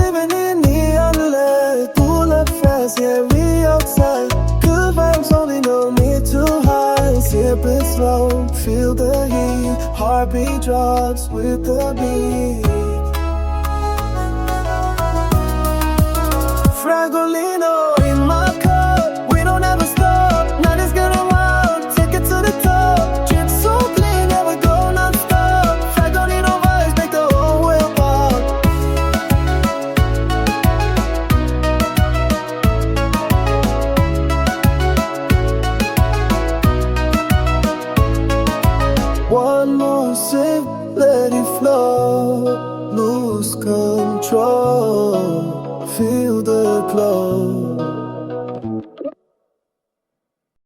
living in neon light. Pull up fast, yeah, we outside. Good vibes only, no need to hide. Sip it slow, feel the heat. Heartbeat drops with the beat. Fragolino in my cup, we don't ever stop. Night is getting wild, take it to the top. Drip so clean, never go non-stop. Fragolino vibes make the whole world pop. One more sip, let it flow. Lose control, feel the glow.